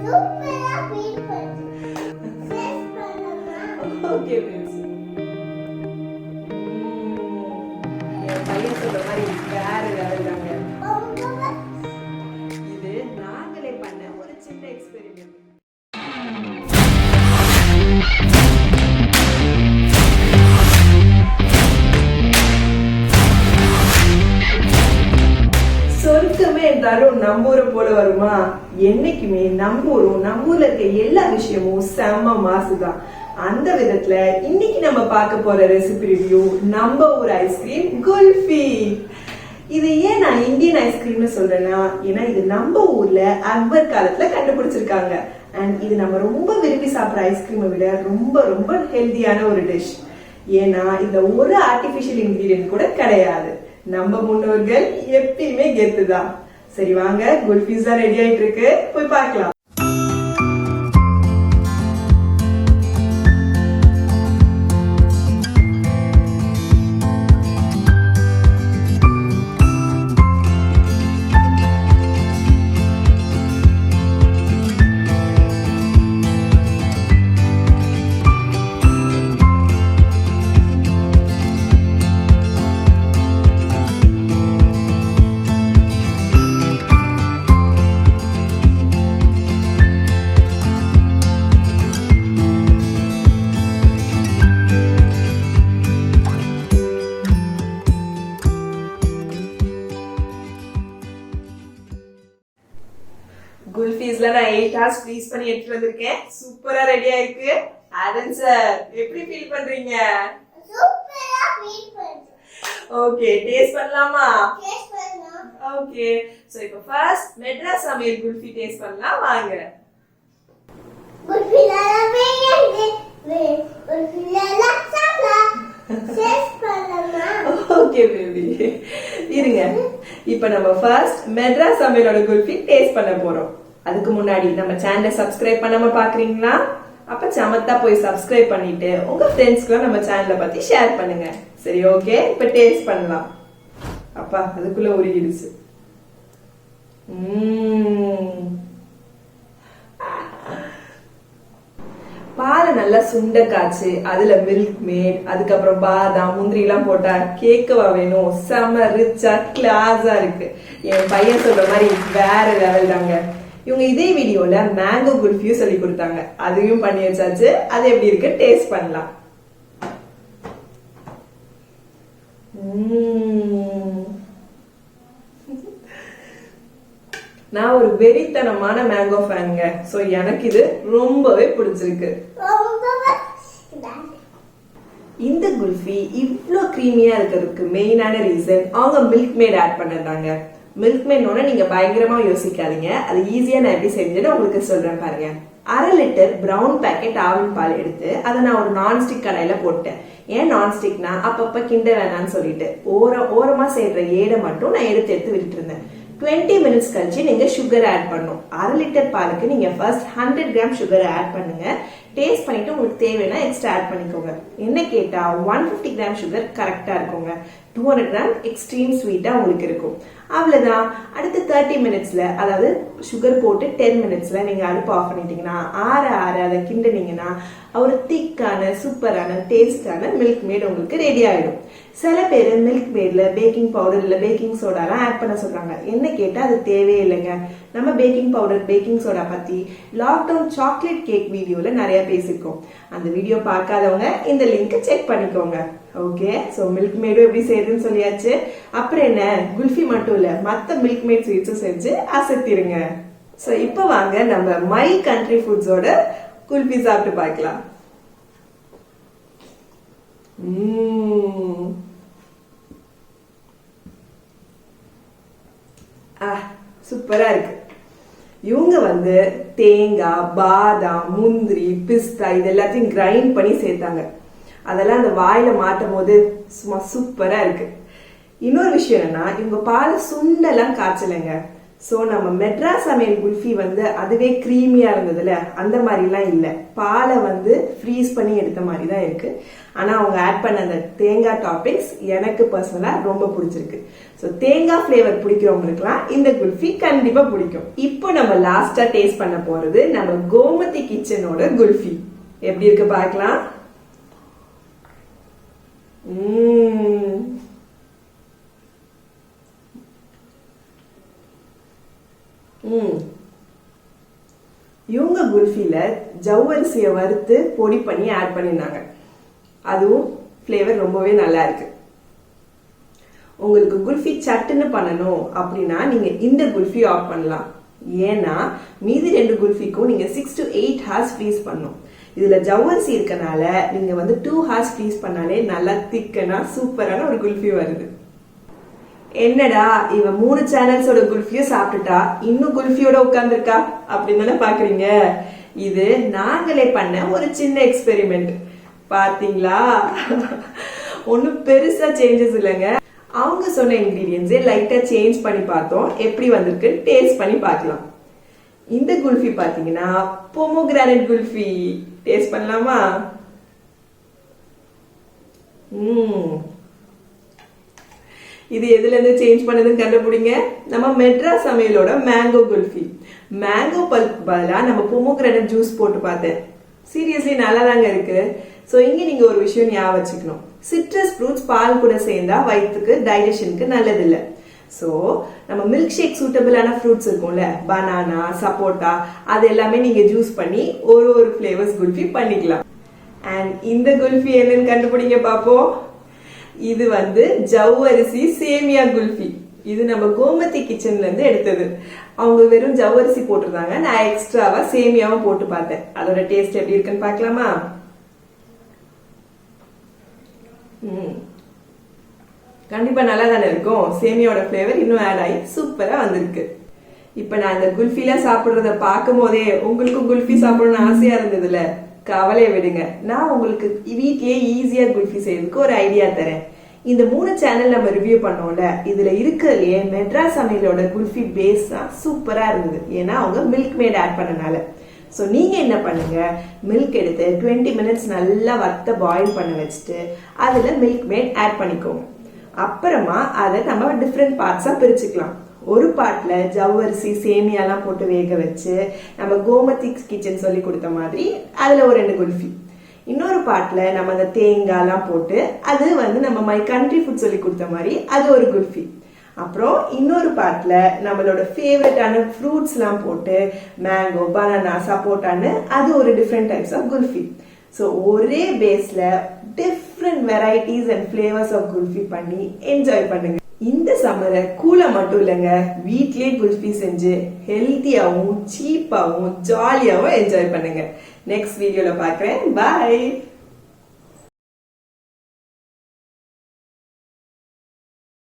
Okay friends, என் பையன் சொல்ற மாதிரி வேற லெவல் தாங்க. இது நாங்களே பண்ண ஒரு சின்ன எக்ஸ்பெரிமெண்ட். சொர்க்கமே இருந்தாலும் நம்ம ஊரை போல வருமா? என்னைக்குமே நம்ம ஊர்ல இருக்க எல்லா விஷயமும் செம்ம மாசுதான். அந்த விதத்துல இன்னைக்கு நம்ம பார்க்க போற ரெசிபி ரிவ்யூ நம்ம ஊர் ஐஸ்கிரீம் குல்ஃபி. இது ஏன் நான் இந்தியன் ஐஸ்கிரீம்னு சொல்றேன்னா, ஏன்னா இது நம்ம ஊர்ல அக்பர் காலத்துல கண்டுபிடிச்சிருக்காங்க. அண்ட் இது நம்ம ரொம்ப விரும்பி சாப்பிட்ற ஐஸ்கிரீமை விட ரொம்ப ரொம்ப ஹெல்தியான ஒரு டிஷ். ஏன்னா இந்த ஒரு ஆர்டிபிஷியல் இன்கிரீடியன்ட் கூட கிடையாது. நம்ம முன்னோர்கள் எப்பயுமே கெத்துதான். சரி வாங்க, குல்ஃபீஸ் தான் ரெடி ஆயிட்டு இருக்கு, போய் பார்க்கலாம். குல்ஃபீஸ்ல நான் 8 hours ஃப்ரீஸ் பண்ணி எடுத்துட்டு வந்திருக்கேன். சூப்பரா ரெடியா இருக்கு. ஆதன் சார், எப்படி ஃபீல் பண்றீங்க? சூப்பரா ஃபீல் பண்றேன். ஓகே, டேஸ்ட் பண்ணலாமா? டேஸ்ட் பண்ணலாம். ஓகே, சோ இப்போ ஃபர்ஸ்ட் மெட்ராஸ் சமையல் குல்ஃபி டேஸ்ட் பண்ணலாம் வாங்க. குல்ஃபி லாவே குல்ஃபி லாலா சாப்பிடா. டேஸ்ட் பண்ணலாமா? ஓகே பேபி, இருங்க. இப்போ நம்ம ஃபர்ஸ்ட் மெட்ராஸ் சமையலோட குல்ஃபி டேஸ்ட் பண்ண போறோம். அதுக்கு முன்னாடி நம்ம சேனலை சப்ஸ்கிரைப் பண்ணாம பாக்குறீங்களா? அப்ப சமத்தா போய் சப்ஸ்கிரைப் பண்ணிட்டு உங்க ஃப்ரெண்ட்ஸ்க்கு நம்ம சேனலை பத்தி ஷேர் பண்ணுங்க. சரி, ஓகே, இப்ப டேஸ்ட் பண்ணலாம். அப்பா அதுக்குள்ள உருகிடுச்சு. பாலை நல்லா சுண்ட காய்ச்சி அதுல மில்க் மேட், அதுக்கப்புறம் பாதாம் முந்திரி எல்லாம் போட்டா கேக்கவா வேணும். செம்ம ரிச்சா கிளாஸா இருக்கு. என் பையன் சொல்ற மாதிரி வேற லெவல் தாங்க. இவங்க இதே வீடியோல மேங்கோ குல்ஃபியும் சொல்லி கொடுத்தாங்க, அதையும் பண்ணி வச்சாச்சு. அது எப்படி இருக்கு டேஸ்ட் பண்ணலாம். நான் ஒரு வெறித்தனமான மேங்கோ ஃபேனுங்க. சோ எனக்கு இது ரொம்பவே பிடிச்சிருக்கு. இந்த குல்ஃபி இவ்ளோ கிரீமியா இருக்கிறதுக்கு மெயினான ரீசன் அவங்க மில்க் மேட் ஆட் பண்ணதாங்க. மில்க் மேட்னோட நீங்க பயங்கரமா யோசிக்காதீங்க. அது ஈஸியா நான் எப்படி செஞ்சேன்னு உங்களுக்கு சொல்றேன் பாருங்க. 1/2 லிட்டர் பிரவுன் பேக்கெட் ஆவின் பால் எடுத்து அதை நான் ஒரு நான்ஸ்டிக் கடாயில போட்டேன். ஏன் நான்ஸ்டிக்னா அப்பப்ப கிண்ட வேணான்னு சொல்லிட்டு ஓரமா செய்யற ஏடை மட்டும் நான் எடுத்து விட்டு இருந்தேன். 20 minutes கழிச்சு நீங்க சுகர் ஆட் பண்ணும். 1/2 லிட்டர் பாலுக்கு நீங்க ஃபர்ஸ்ட் 100 கிராம் சுகர் ஆட் பண்ணுங்க. டேஸ்ட் பண்ணிட்டு உங்களுக்கு தேவைன்னா எக்ஸ்ட்ரா ஆட் பண்ணிக்கோங்க. என்ன கேட்டா 150 கிராம் சுகர் கரெக்டா இருக்குங்க. 200 கிராம் எக்ஸ்ட்ரீம் ஸ்வீட்டா உங்களுக்கு இருக்கும். அவ்வளவுதான். அடுத்த 30 minutesல, அதாவது சுகர் போட்டு 10 minutesல நீங்க அடுப்பு ஆஃப் பண்ணிட்டீங்கன்னா ஆற அதை கிண்டினீங்கன்னா ஒரு திக்கான சூப்பரான டேஸ்டான மில்க் மேட் உங்களுக்கு ரெடி ஆயிடும். சில பேர் மில்க் மேட்ல பேக்கிங் பவுடர் இல்ல பேக்கிங் சோடாலாம் ஆட் பண்ண சொல்றாங்க. என்ன கேட்டா அது தேவையே இல்லைங்க. நம்ம பேக்கிங் பவுடர் பேக்கிங் சோடா பத்தி லாக்டவுன் சாக்லேட் கேக் வீடியோல நிறைய பேசிருக்கோம். அந்த வீடியோ பார்க்காதவங்க இந்த லிங்க் செக் பண்ணிக்கோங்க. ஓகே, சோ மில்க் மேடும் எப்படி செய்யுதுன்னு சொல்லியாச்சு. அப்புறம் என்ன, குல்ஃபி மட்டும் இல்ல மத்த மில்க் மேட் ஸ்வீட்ஸும் செஞ்சு அசத்திருங்க. சோ இப்போ வாங்க நம்ம மை கண்ட்ரி ஃபுட்ஸோட குல்ஃபி சாப்பிட்டு பார்க்கலாம். சூப்பரா இருக்கு. இவங்க தேங்காய், பாதாம், முந்திரி, பிஸ்தா இது எல்லாத்தையும் கிரைண்ட் பண்ணி சேர்த்தாங்க. அதெல்லாம் அந்த வாயில மாட்டும் போது சும்மா சூப்பரா இருக்கு. இன்னொரு விஷயம் என்னன்னா, இவங்க பாலை சுண்டெல்லாம் காய்ச்சலைங்க. ஸோ நம்ம மெட்ராஸ் சமையல் குல்ஃபி வந்து அதுவே க்ரீமியா இருந்ததுல அந்த மாதிரிலாம் இல்லை. பாலை வந்து ஃப்ரீஸ் பண்ணி எடுத்த மாதிரி தான் இருக்கு. ஆனா அவங்க ஆட் பண்ண அந்த தேங்காய் டாப்பிங்ஸ் எனக்கு பர்சனலா ரொம்ப பிடிச்சிருக்கு. ஸோ தேங்காய் ஃபிளேவர் பிடிக்கிறவங்களுக்குலாம் இந்த குல்ஃபி கண்டிப்பா பிடிக்கும். இப்போ நம்ம லாஸ்டா டேஸ்ட் பண்ண போறது நம்ம கோமதி கிச்சனோட குல்ஃபி. எப்படி இருக்கு பார்க்கலாம். இவங்க குல்ஃபில ஜவ்வரிசியை வறுத்து பொடி பண்ணி ஆட் பண்ணிருந்தாங்க. அதுவும் ஃபிளேவர் ரொம்பவே நல்லா இருக்கு. உங்களுக்கு குல்ஃபி சட்டுன்னு பண்ணணும் அப்படின்னா நீங்க இந்த குல்ஃபி ஆஃப் பண்ணலாம். ஏன்னா மீதி 2 குல்ஃபிக்கும் நீங்க 6 to 8 hours ஃப்ரீஸ் பண்ணணும். இதுல ஜவ்வரிசி இருக்கனால நீங்க வந்து 2 hours ஃப்ரீஸ் பண்ணாலே நல்லா திக்கனா சூப்பரான ஒரு குல்ஃபி வருது. என்னடா இவ 3 சேனல்ஸோட குல்ஃபியும் சாப்பிட்டுட்டா இன்னும் குல்ஃபியோட உட்கார்ந்துருக்கா அப்படின்னு பாக்குறீங்க. இது நாங்களே பண்ண ஒரு சின்ன எக்ஸ்பெரிமெண்ட். பாத்தீங்களா, ஒன்னும் பெருசா சேஞ்சஸ் இல்லைங்க. அவங்க சொன்ன இன்கிரீடியன்ஸே லைட்டா சேஞ்ச் பண்ணி பார்த்தோம். எப்படி வந்திருக்கு டேஸ்ட் பண்ணி பார்க்கலாம். இந்த குல்ஃபி பாத்தீங்கன்னா பொமோகிரானட் குல்ஃபி. டேஸ்ட் பண்ணலாமா? இது எதுல இருந்து சேஞ்ச் பண்ணதுன்னு கண்டுபிடிங்க. நம்ம மெட்ராஸ் சமையலோட மேங்கோ குல்ஃபி. மேங்கோ பல்ப் பதிலா நம்ம பொமோகிரானட் ஜூஸ் போட்டு பார்த்தேன். சீரியஸ்லி நல்லா தாங்க இருக்கு. சோ இங்க நீங்க ஒரு விஷயம் ஞாபகம் வச்சுக்கணும். சிட்ரஸ் ஃப்ரூட்ஸ் பால் கூட சேர்ந்தா வயிற்றுக்கு டைஜஷனுக்கு நல்லது இல்ல. சோ நம்ம மில்க் ஷேக் சூட்டபிளான ஃப்ரூட்ஸ் இருக்கும்ல, பனானா, சப்போட்டா, அது எல்லாமே நீங்க ஜூஸ் பண்ணி ஒரு ஃபிளேவர்ஸ் குல்ஃபி பண்ணிக்கலாம். அண்ட் இந்த குல்ஃபி என்னன்னு கண்டுபிடிங்க பாப்போம். இது வந்து ஜவ்வரிசி சேமியா குல்ஃபி. இது நம்ம கோமதி கிச்சன்ல இருந்து எடுத்தது. அவங்க வெறும் ஜவ்வரிசி போட்டிருந்தாங்க, நான் எக்ஸ்ட்ராவா சேமியாவும் போட்டு பார்த்தேன். அதோட டேஸ்ட் எப்படி இருக்குன்னு பார்க்கலாமா? கண்டிப்பா நல்லா தானே இருக்கும். சேமியாவோட ஃபிளேவர் இன்னும் ஆட் ஆகி சூப்பரா வந்திருக்கு. இப்ப நான் இந்த குல்ஃபில சாப்பிடுறத பார்க்கும் போதே உங்களுக்கும் குல்ஃபி சாப்பிடணும்னு ஆசையா இருந்ததுல, கவலையை விடுங்க. நான் உங்களுக்கு வீட்லயே ஈஸியா குல்ஃபி செய்யறதுக்கு ஒரு ஐடியா தரேன். இந்த 3 சேனல் நம்ம ரிவ்யூ பண்ணோம்ல, இதுல இருக்கிறதுலயே மெட்ராஸ் சமையலோட குல்ஃபி பேஸ் தான் சூப்பரா இருந்தது. ஏன்னா அவங்க மில்க் மேட் ஆட் பண்ணனால. ஸோ நீங்க என்ன பண்ணுங்க, மில்க் எடுத்து 20 minutes நல்லா வத்த பாயில் பண்ண வச்சுட்டு அதுல மில்க் மேட் ஆட் பண்ணிக்கோங்க. அப்புறமா அதை நம்ம டிஃப்ரெண்ட் பார்ட்ஸா பிரிச்சுக்கலாம். ஒரு பார்ட்ல ஜவ்வரிசி சேமியாலாம் போட்டு வேக வச்சு நம்ம கோமதி கிச்சன் சொல்லி கொடுத்த மாதிரி அதுல ஒரு 2 குல்ஃபி. இன்னொரு பார்ட்ல நம்ம அந்த தேங்காய்லாம் போட்டு அது வந்து நம்ம மை கண்ட்ரி ஃபுட் சொல்லி கொடுத்த மாதிரி அது ஒரு குல்ஃபி. அப்புறம் இன்னொரு பார்ட்ல நம்மளோட ஃபேவரட்டான ஃப்ரூட்ஸ் எல்லாம் போட்டு மேங்கோ, பனானா, சப்போட்டான்னு அது ஒரு different types of kulfi. So ஒரே பேஸ்ல different varieties and flavours of kulfi பண்ணி என்ஜாய் பண்ணுங்க. இந்த சம்மரை கூலா மட்டும் இல்லைங்க, வீட்லயே குல்ஃபி செஞ்சு ஹெல்த்தியாவும் சீப்பாவும் ஜாலியாவும் என்ஜாய் பண்ணுங்க. நெக்ஸ்ட் வீடியோல பாக்குறேன். பாய்.